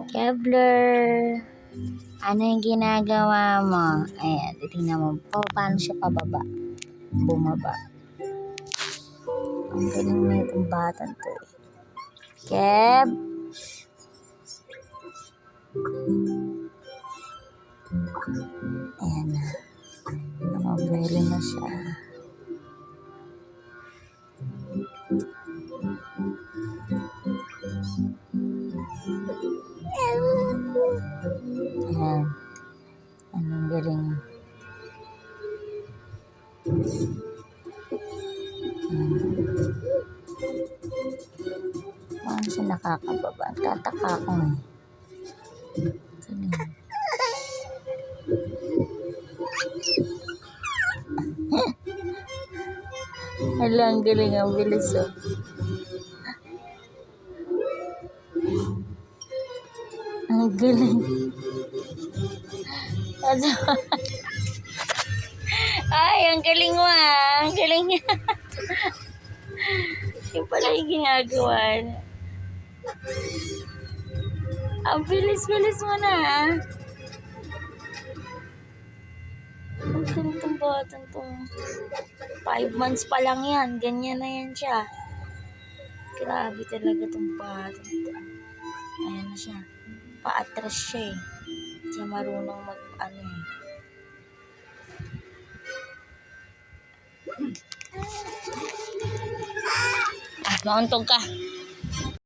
Kevlar, ano yung ginagawa mo? Ayan, titignan mo paano siya pababa. Bumaba. Ang galing na itong batang to eh. Kev! Ayan na. Nakabuelo na siya. Ayan. Anong galing. Paano siya nakakababa? Tataka ko eh. Galing. Hala, ang galing. Ang bilis oh. Ang galing. Ay, ang galing mo ah. Ang galing niya. Yung pala yung ginagawa niya. Ang bilis-bilis mo na ah. Ang galing tong batang to. 5 months pa lang yan. Ganyan na yan siya. Grabe talaga tong batang to. Ayan na siya. Pa-atras siya eh. Hindi siya marunong mag-ano eh. Mauntog ka.